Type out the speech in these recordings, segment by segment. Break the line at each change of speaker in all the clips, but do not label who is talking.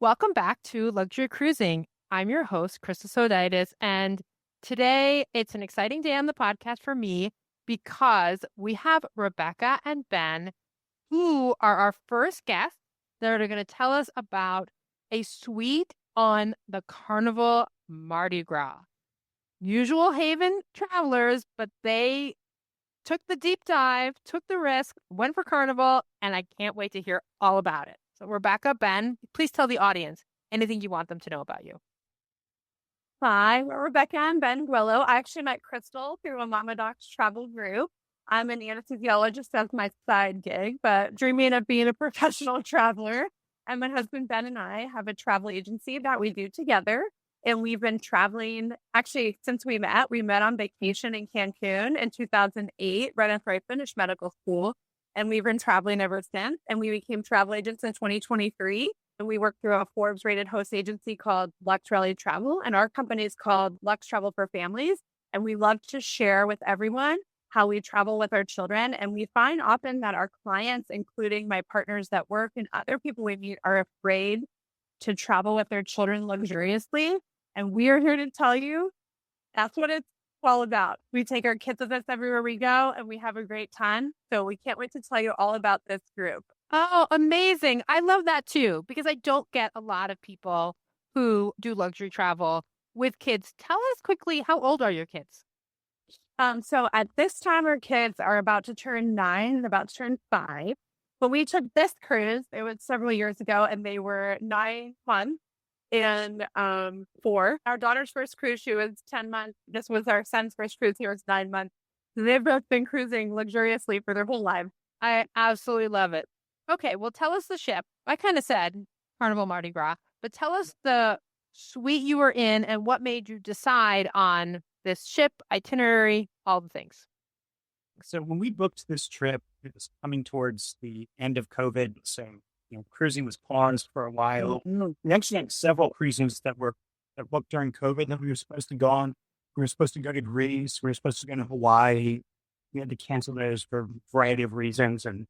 Welcome back to Luxury Cruising. I'm your host, Krystal Sodaitis, and today it's an exciting day on the podcast for me because we have Rebecca and Ben, who are our first guests that are going to tell us about a suite on the Carnival Mardi Gras. Usual Haven travelers, but they took the deep dive, took the risk, went for Carnival, and I can't wait to hear all about it. So Rebecca, Ben, please tell the audience anything you want them to know about you.
Hi, we're Rebecca and Ben Guello. I actually met Krystal through a Mama Doc's travel group. I'm an anesthesiologist as my side gig, but dreaming of being a professional traveler. And my husband Ben and I have a travel agency that we do together. And we've been traveling, actually, since we met. We met on vacation in Cancun in 2008, right after I finished medical school. And we've been traveling ever since. And we became travel agents in 2023. And we work through a Forbes-rated host agency called Lux Rally Travel. And our company is called Lux Travel for Families. And we love to share with everyone how we travel with our children. And we find often that our clients, including my partners that work and other people we meet, are afraid to travel with their children luxuriously. And we are here to tell you that's what it's all about. We take our kids with us everywhere we go, and we have a great time. So we can't wait to tell you all about this group.
Oh, amazing. I love that too, because I don't get a lot of people who do luxury travel with kids. Tell us quickly, how old are your kids?
So at this time, our kids are about to turn 9 and about to turn 5. When we took this cruise, it was several years ago, and they were 9 months and 4. Our daughter's first cruise, she was 10 months. This was our son's first cruise. He was 9 months. They've both been cruising luxuriously for their whole lives.
I absolutely love it. Okay, well, tell us the ship. I kind of said Carnival Mardi Gras, but tell us the suite you were in and what made you decide on this ship, itinerary, all the things.
So when we booked this trip, it was coming towards the end of COVID. So, cruising was paused for a while. We actually had several cruises that booked during COVID that we were supposed to go on. We were supposed to go to Greece. We were supposed to go to Hawaii. We had to cancel those for a variety of reasons. And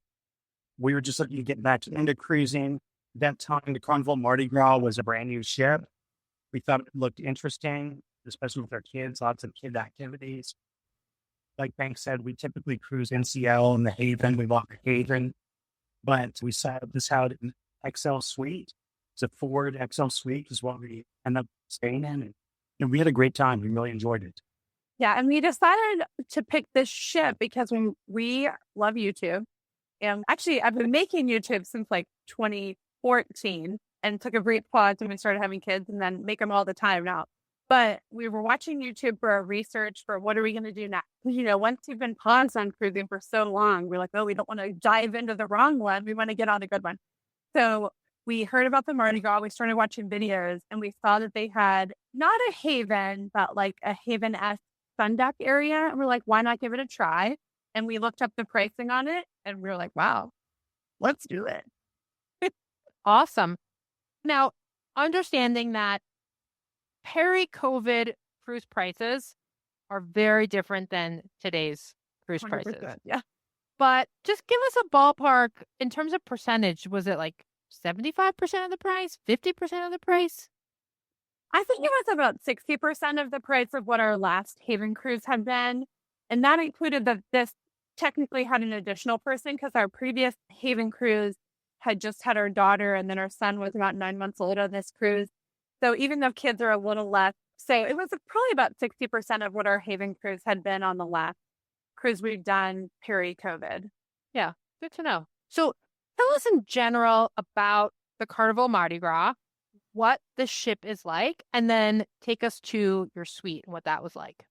we were just looking to get back into cruising. At that time, the Carnival Mardi Gras was a brand new ship. We thought it looked interesting, especially with our kids, lots of kid activities. Like Bank said, we typically cruise NCL and the Haven. We walk the Haven, but we set up this had an XL suite. It's a Ford XL suite is what we end up staying in. And we had a great time. We really enjoyed it.
Yeah, and we decided to pick this ship because we love YouTube. And actually, I've been making YouTube since like 2014 and took a brief pause when we started having kids and then make them all the time now. But we were watching YouTube for our research for what are we going to do next? Once you've been paused on cruising for so long, we're like, oh, we don't want to dive into the wrong one. We want to get on a good one. So we heard about the Mardi Gras. We started watching videos and we saw that they had not a haven, but like a haven-esque sun deck area. And we're like, why not give it a try? And we looked up the pricing on it and we were like, wow, let's do it.
Awesome. Now, understanding that peri-COVID cruise prices are very different than today's cruise prices.
Yeah.
But just give us a ballpark in terms of percentage. Was it like 75% of the price, 50% of the price?
I think it was about 60% of the price of what our last Haven cruise had been. And that included that this technically had an additional person because our previous Haven cruise had just had our daughter and then our son was about 9 months old on this cruise. So even though kids are a little less, so it was probably about 60% of what our Haven cruise had been on the last cruise we've done peri-COVID.
Yeah, good to know. So tell us in general about the Carnival Mardi Gras, what the ship is like, and then take us to your suite and what that was like.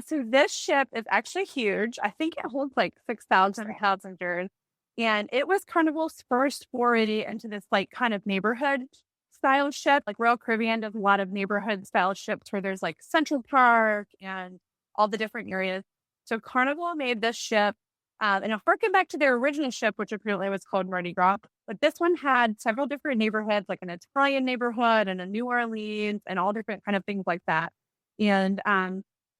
So this ship is actually huge. I think it holds like 6,000 passengers. And it was Carnival's first foray into this like kind of neighborhood style ship. Like Royal Caribbean does a lot of neighborhood style ships where there's like Central Park and all the different areas. So Carnival made this ship, and I'll harken back to their original ship, which apparently was called Mardi Gras. But this one had several different neighborhoods, like an Italian neighborhood and a New Orleans and all different kind of things like that. And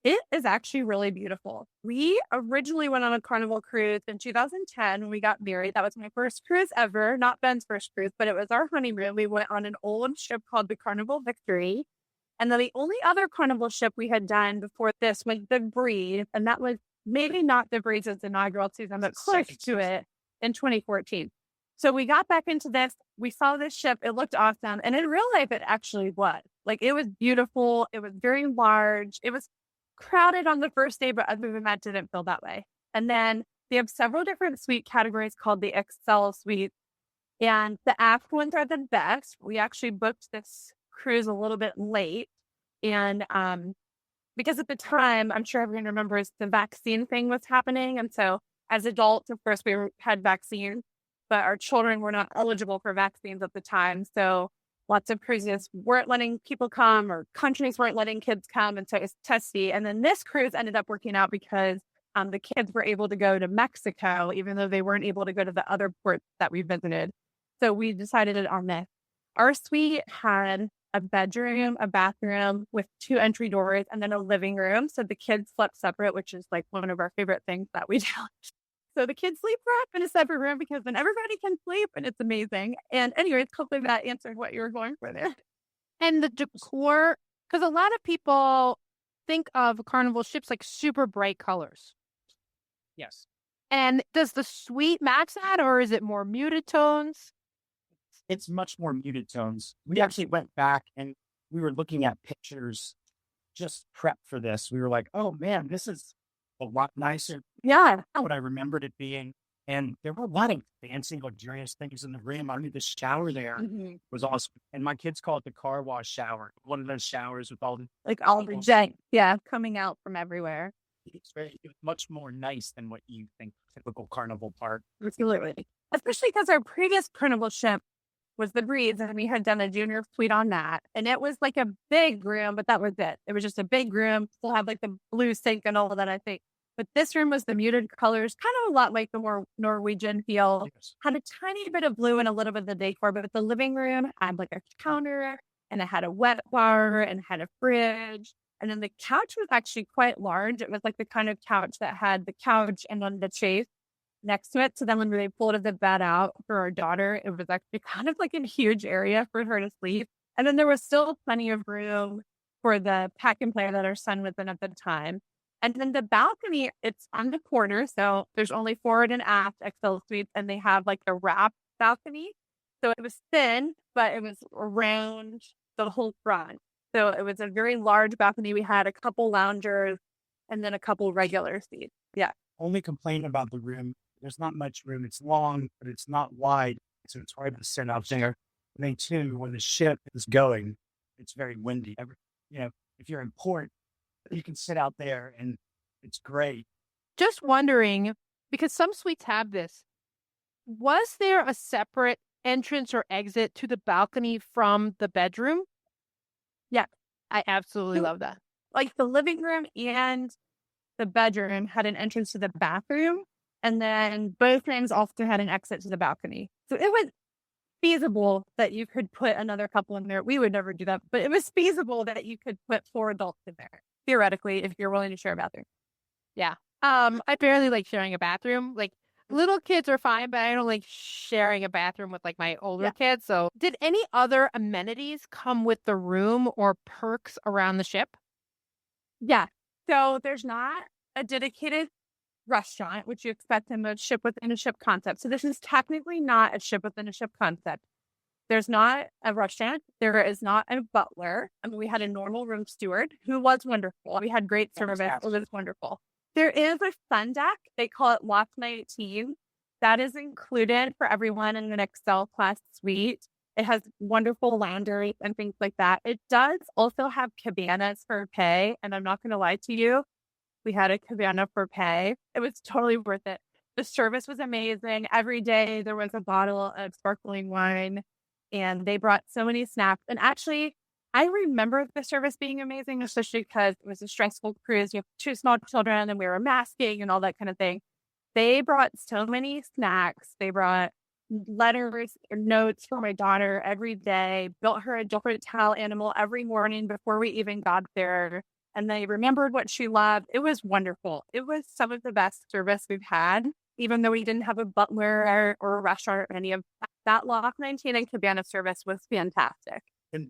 It is actually really beautiful. We originally went on a Carnival cruise in 2010 when we got married. That was my first cruise ever, not Ben's first cruise, but it was our honeymoon. We went on an old ship called the Carnival Victory. And then the only other Carnival ship we had done before this was the Breeze. And that was maybe not the Breeze's inaugural season, but close to it in 2014. So we got back into this. We saw this ship. It looked awesome. And in real life, it actually was. Like, it was beautiful. It was very large. It was crowded on the first day, but other than that, didn't feel that way. And then they have several different suite categories called the Excel Suite. And the aft ones are the best. We actually booked this cruise a little bit late. And because at the time, I'm sure everyone remembers, the vaccine thing was happening. And so as adults, of course, had vaccines, but our children were not eligible for vaccines at the time. So lots of cruises weren't letting people come, or countries weren't letting kids come. And so it's testy. And then this cruise ended up working out because the kids were able to go to Mexico, even though they weren't able to go to the other ports that we visited. So we decided on this. Our suite had a bedroom, a bathroom with 2 entry doors, and then a living room. So the kids slept separate, which is like one of our favorite things that we do. So the kids sleep wrap in a separate room because then everybody can sleep, and it's amazing. And anyways, hopefully that answered what you were going for there.
And the decor, because a lot of people think of Carnival ships like super bright colors.
Yes.
And does the suite match that, or is it more muted tones?
It's much more muted tones. We actually went back and we were looking at pictures just prep for this. We were like, oh man, this is a lot nicer
Yeah.
than what I remembered it being. And there were a lot of fancy, luxurious things in the room. I mean, the shower there was awesome. And my kids call it the car wash shower. One of those showers with all the
jet, coming out from everywhere.
It's much more nice than what you think typical Carnival park.
Absolutely. Especially because our previous Carnival ship was the Breeze, and we had done a junior suite on that. And it was like a big room, but that was it. It was just a big room. Still have like the blue sink and all of that, I think. But this room was the muted colors, kind of a lot like the more Norwegian feel.
Yes.
Had a tiny bit of blue and a little bit of the decor, but the living room had like a counter, and it had a wet bar, and had a fridge. And then the couch was actually quite large. It was like the kind of couch that had the couch and then the chase next to it. So then when they pulled the bed out for our daughter, it was actually kind of like a huge area for her to sleep. And then there was still plenty of room for the pack and play that our son was in at the time. And then the balcony, it's on the corner. So there's only forward and aft XL suites, and they have like the wrap balcony. So it was thin, but it was around the whole front. So it was a very large balcony. We had a couple loungers and then a couple regular seats. Yeah.
Only complaint about the room, there's not much room. It's long, but it's not wide. So it's hard to sit out there. And then too, when the ship is going, it's very windy. If you're in port, you can sit out there and it's great.
Just wondering, because some suites have this, was there a separate entrance or exit to the balcony from the bedroom?
Yeah.
I absolutely love that.
Like the living room and the bedroom had an entrance to the bathroom, and then both rooms also had an exit to the balcony. So it was feasible that you could put another couple in there. We would never do that, but it was feasible that you could put 4 adults in there, theoretically, if you're willing to share a bathroom.
Yeah. I barely like sharing a bathroom. Like, little kids are fine, but I don't like sharing a bathroom with like my older kids. So did any other amenities come with the room or perks around the ship?
Yeah. So there's not a dedicated restaurant, which you expect in a ship within a ship concept. So this is technically not a ship within a ship concept. There's not a restaurant. There is not a butler. I mean, we had a normal room steward who was wonderful. We had great service. It was wonderful. There is a sun deck. They call it Loft 19. That is included for everyone in an Excel class suite. It has wonderful loungery and things like that. It does also have cabanas for pay. And I'm not going to lie to you. We had a cabana for pay. It was totally worth it. The service was amazing. Every day there was a bottle of sparkling wine, and they brought so many snacks. And actually, I remember the service being amazing, especially because it was a stressful cruise. You have 2 small children and we were masking and all that kind of thing. They brought so many snacks. They brought letters or notes for my daughter every day, built her a different towel animal every morning before we even got there. and they remembered what she loved. It was wonderful. It was some of the best service we've had, even though we didn't have a butler or a restaurant or any of that. That Loft 19 and Cabana service was fantastic.
And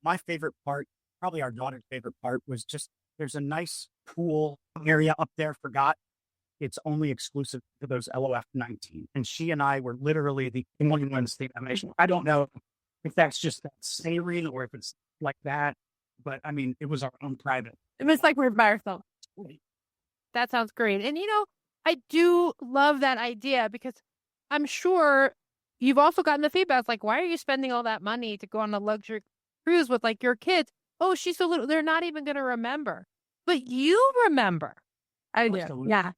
my favorite part, probably our daughter's favorite part, was just there's a nice pool area up there. Forgot it's only exclusive to those LOF 19. And she and I were literally the only ones that I don't know if that's just that savory or if it's like that. But I mean, it was our own private.
It was like we were by ourselves.
That sounds great. And, I do love that idea because I'm sure you've also gotten the feedback. It's like, why are you spending all that money to go on a luxury cruise with like your kids? Oh, she's so little. They're not even going to remember. But you remember.
I do.
Absolutely.
Yeah.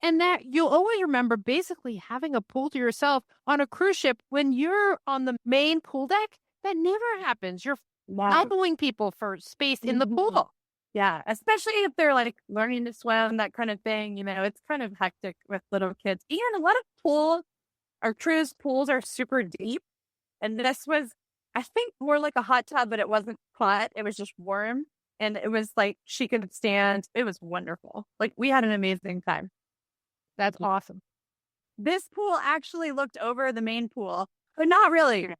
And that you'll always remember basically having a pool to yourself on a cruise ship when you're on the main pool deck. That never happens. You're following people for space in the pool.
Yeah, especially if they're like learning to swim, that kind of thing. It's kind of hectic with little kids. And a lot of pools, our cruise pools are super deep. And this was, I think, more like a hot tub, but it wasn't hot. It was just warm. And it was like she could stand. It was wonderful. Like we had an amazing time.
That's awesome.
This pool actually looked over the main pool, but not really.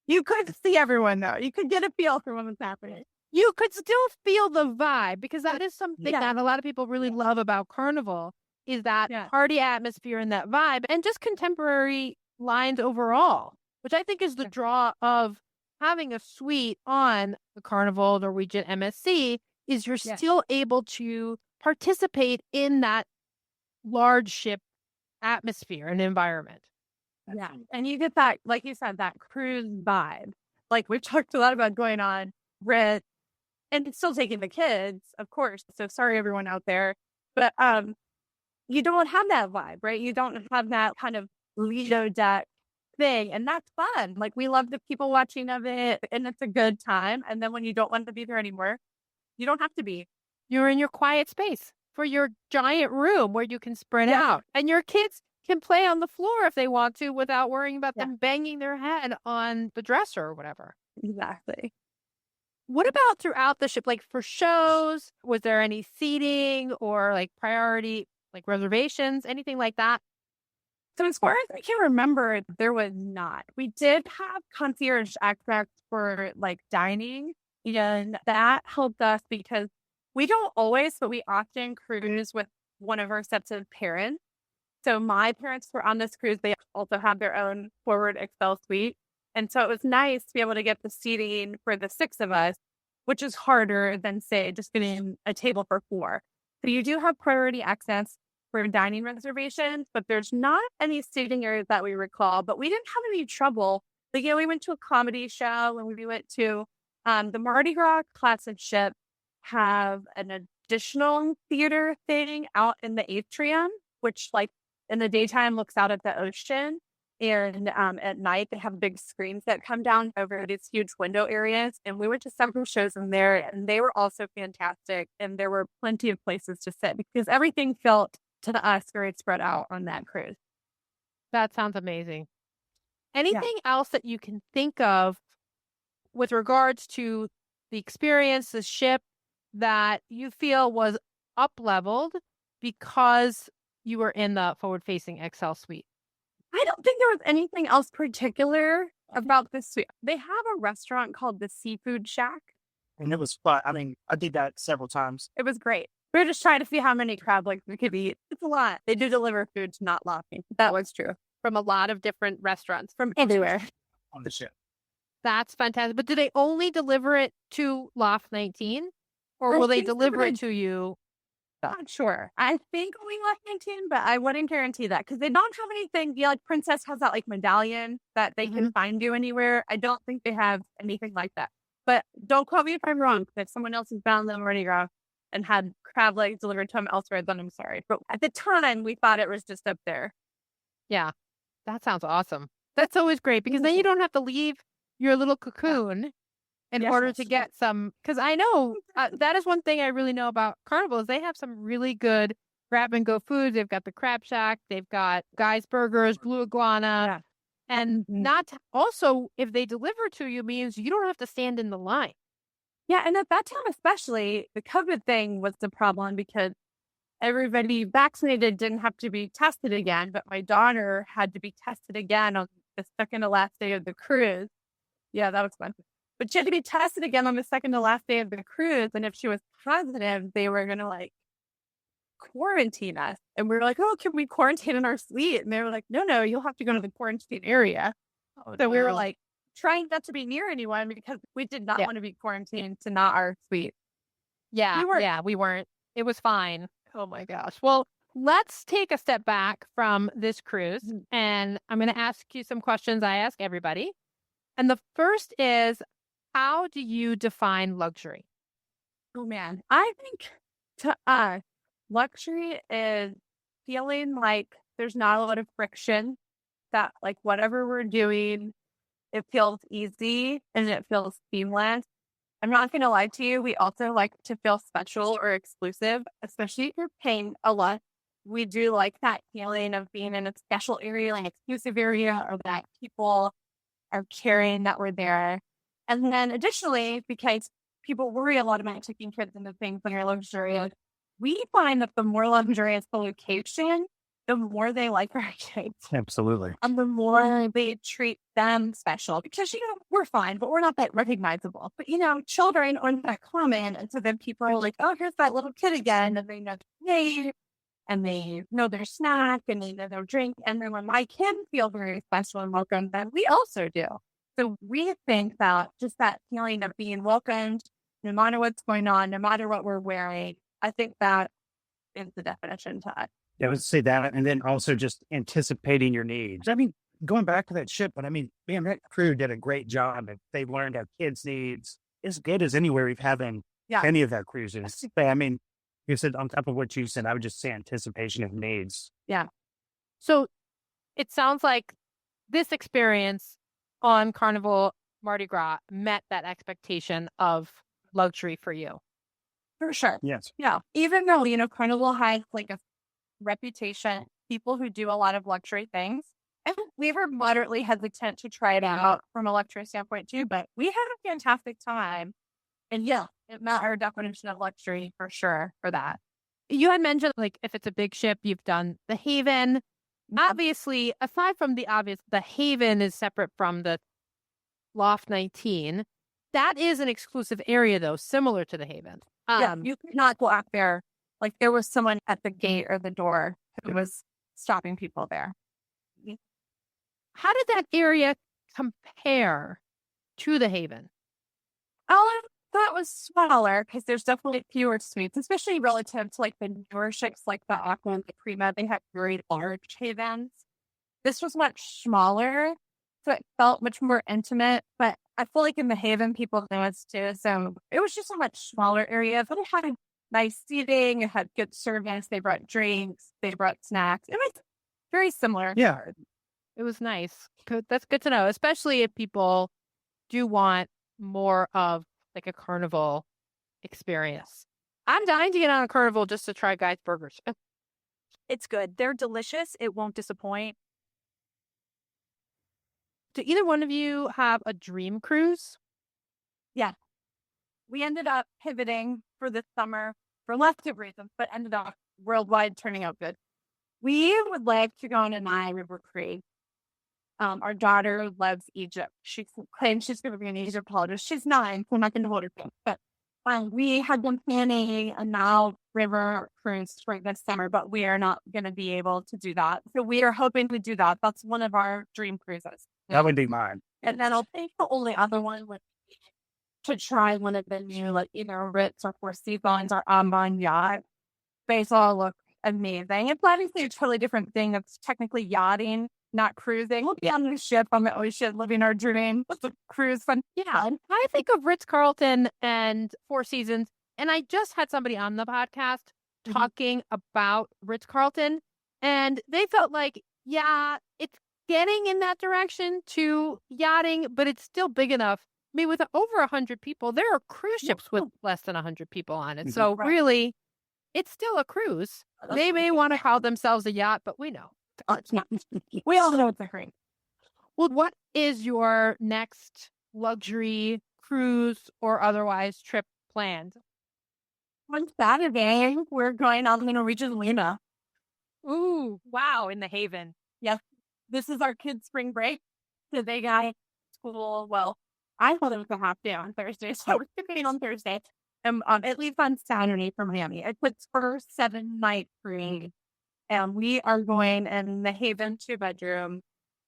You could see everyone, though. You could get a feel for what was happening.
You could still feel the vibe because that is something that a lot of people really love about Carnival is that party atmosphere and that vibe and just contemporary lines overall, which I think is the draw of having a suite on the Carnival Norwegian MSC is you're still able to participate in that large ship atmosphere and environment.
Yeah. And you get that, like you said, that cruise vibe. Like we've talked a lot about going on Rit and still taking the kids, of course. So sorry, everyone out there. But you don't have that vibe, right? You don't have that kind of Lido deck thing. And that's fun. Like we love the people watching of it and it's a good time. And then when you don't want to be there anymore, you don't have to be.
You're in your quiet space for your giant room where you can spread out. And your kids can play on the floor if they want to without worrying about them banging their head on the dresser or whatever.
Exactly.
What about throughout the ship? Like for shows, was there any seating or like priority, like reservations, anything like that?
So as far as I can remember, there was not. We did have concierge access for like dining, and that helped us because we don't always, but we often cruise with one of our sets of parents. So my parents were on this cruise. They also have their own forward Excel suite. And so it was nice to be able to get the seating for the 6 of us, which is harder than, say, just getting a table for 4. So you do have priority access for dining reservations, but there's not any seating areas that we recall. But we didn't have any trouble. Like, we went to a comedy show and we went to the Mardi Gras classic ship have an additional theater thing out in the atrium, which like in the daytime looks out at the ocean. And at night, they have big screens that come down over these huge window areas. And we went to several shows in there, and they were also fantastic. And there were plenty of places to sit because everything felt to us very spread out on that cruise.
That sounds amazing. Anything else that you can think of with regards to the experience, the ship, that you feel was up-leveled because you were in the forward-facing Excel suite?
I don't think there was anything else particular about this suite. They have a restaurant called the Seafood Shack.
And it was fun. I mean, I did that several times.
It was great. We were just trying to see how many crab legs we could eat. It's a lot. They do deliver food to not laughing. That was true.
From a lot of different restaurants.
From everywhere.
On the ship.
That's fantastic. But do they only deliver it to Loft 19? Or will they deliver it to you?
Not sure. I think we left 19, but I wouldn't guarantee that because they don't have anything. Yeah, like Princess has that like medallion that they can find you anywhere. I don't think they have anything like that. But don't quote me if I'm wrong. If someone else has found them Mardi Gras and had crab legs delivered to them elsewhere, then I'm sorry. But at the time, we thought it was just up there.
Yeah, that sounds awesome. That's always great because then you don't have to leave your little cocoon in order to get some, because I know that is one thing I really know about Carnival is they have some really good grab and go foods. They've got the Crab Shack, they've got Guy's Burgers, Blue Iguana, and not also if they deliver to you means you don't have to stand in the line.
Yeah. And at that time, especially, the COVID thing was the problem because everybody vaccinated didn't have to be tested again, but my daughter had to be tested again on the second to last day of the cruise. Yeah, that was fun. But she had to be tested again on the second to last day of the cruise. And if she was positive, they were going to like quarantine us. And we were like, oh, can we quarantine in our suite? And they were like, no, you'll have to go to the quarantine area.
Oh,
So we were
no.
like trying not to be near anyone because we did not
Yeah.
want to be quarantined to not our suite.
Yeah, we weren't. It was fine. Oh my gosh. Well, let's take a step back from this cruise, and I'm going to ask you some questions I ask everybody. And the first is, how do you define luxury?
Oh man, I think to us, luxury is feeling like there's not a lot of friction, that like whatever we're doing, it feels easy and it feels seamless. I'm not going to lie to you. We also like to feel special or exclusive, especially if you're paying a lot. We do like that feeling of being in a special area, like exclusive area, or that people are caring that we're there. And then additionally, because people worry a lot about taking kids into things that are luxurious, we find that the more luxurious the location, the more they like our kids.
Absolutely.
And the more they treat them special. Because, we're fine, but we're not that recognizable. But, children aren't that common. And so then people are like, oh, here's that little kid again. And they know their name, and they know their snack, and they know their drink. And then when my kids feel very special and welcome, then we also do. So we think that just that feeling of being welcomed, no matter what's going on, no matter what we're wearing, I think that is the definition to us.
Yeah, I would say that. And then also just anticipating your needs. I mean, going back to that ship, but I mean, man, that crew did a great job. And they learned our kids' needs as good as anywhere we've had in any of our cruises. I mean, you said on top of what you said, I would just say anticipation of needs.
Yeah.
So it sounds like this experience on Carnival Mardi Gras met that expectation of luxury for you.
For sure.
Yes.
Yeah. Even though, Carnival has like a reputation, people who do a lot of luxury things, and we were moderately hesitant to try it out from a luxury standpoint too, but we had a fantastic time. And yeah, it met our definition of luxury for sure for that.
You had mentioned, like, if it's a big ship, you've done the Haven. Obviously, aside from the obvious, the Haven is separate from the Loft 19. That is an exclusive area, though, similar to the Haven.
You could not go out there. Like, there was someone at the gate or the door who was stopping people there.
How did that area compare to the Haven?
That was smaller because there's definitely fewer suites, especially relative to like the newer ships like the Aqua and the Prima. They have very large havens. This was much smaller, so it felt much more intimate. But I feel like in the Haven, people know us too. So it was just a much smaller area, but it had nice seating. It had good service. They brought drinks. They brought snacks. It was very similar.
Yeah, it was nice. Good. That's good to know, especially if people do want more of like a Carnival experience. I'm dying to get on a Carnival just to try Guy's Burgers.
It's good. They're delicious. It won't disappoint.
Do either one of you have a dream cruise?
Yeah. We ended up pivoting for this summer for lots of reasons, but ended up worldwide turning out good. We would like to go on a Nile River cruise. Our daughter loves Egypt. She claims she's going to be an Egyptologist. She's 9, so I'm not going to hold her back. But we had been planning a Nile River cruise for this summer, but we are not going to be able to do that. So we are hoping to do that. That's one of our dream cruises.
That would be mine.
And then I'll think the only other one would be to try one of the new, like either Ritz or Four Seasons or Aman yacht. They all look amazing. It's obviously a totally different thing. It's technically yachting, not cruising. We'll be on the ship on the ocean, living our dream. What's a cruise fun?
Yeah. I think of Ritz-Carlton and Four Seasons, and I just had somebody on the podcast talking about Ritz-Carlton, and they felt like, yeah, it's getting in that direction to yachting, but it's still big enough. I mean, with over 100 people, there are cruise ships with less than 100 people on it. So really, it's still a cruise. They may want to call themselves a yacht, but we know.
It's not. We all know it's a cruise.
Well, what is your next luxury cruise or otherwise trip planned?
On Saturday, we're going on the Norwegian Luna.
Ooh, wow, in the Haven.
Yes, this is our kids' spring break. So they got school. Well, I thought it was a half day on Thursday, so we're going on Thursday. It leaves on Saturday for Miami. It's for 7-night cruise, and we are going in the Haven 2-bedroom.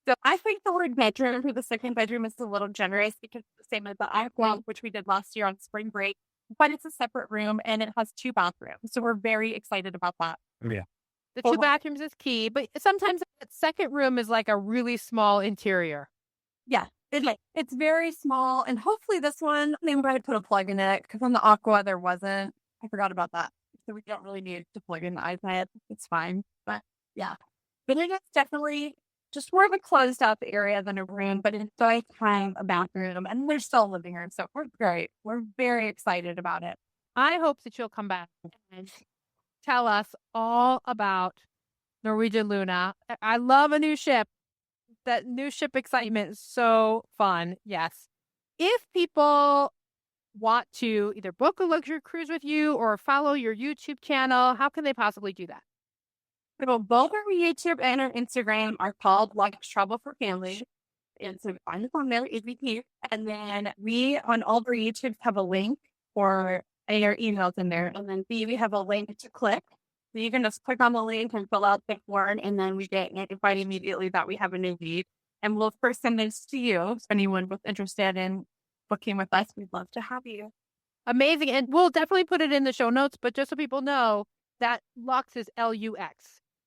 So I think the word bedroom for the second bedroom is a little generous because it's the same as the Aqua, which we did last year on spring break, but it's a separate room and it has 2 bathrooms. So we're very excited about that.
Yeah.
The 2 bathrooms is key, but sometimes that second room is like a really small interior.
Yeah, it's very small, and hopefully this one, they might put a plug in it, because on the Aqua, there wasn't. I forgot about that. So we don't really need to plug in the iPad. It's fine. But yeah. But it is definitely just more of a closed up area than a room, but it's nice time a bathroom, and there's still a living room. So we're great. We're very excited about it.
I hope that you'll come back and tell us all about Norwegian Luna. I love a new ship. That new ship excitement is so fun. Yes. If people want to either book a luxury cruise with you or follow your YouTube channel, how can they possibly do that?
So both our YouTube and our Instagram are called Luxe Travel for Family. And so find us on there, EVP. And then we, on all of our YouTubes, have a link for our emails in there. And then B, we have a link to click. So you can just click on the link and fill out the form, and then we get notified immediately that we have a new lead. And we'll first send this to you. If anyone was interested in booking with us, we'd love to have you.
Amazing. And we'll definitely put it in the show notes, but just so people know, that Lux is Lux.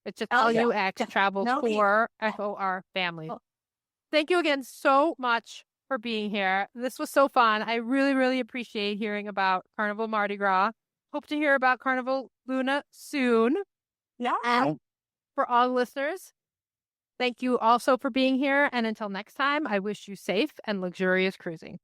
It's just Lux Travel for FOR Family. Thank you again so much for being here. This was so fun. I really, really appreciate hearing about Carnival Mardi Gras. Hope to hear about Carnival Luna soon.
Yeah.
And for all listeners, thank you also for being here. And until next time, I wish you safe and luxurious cruising.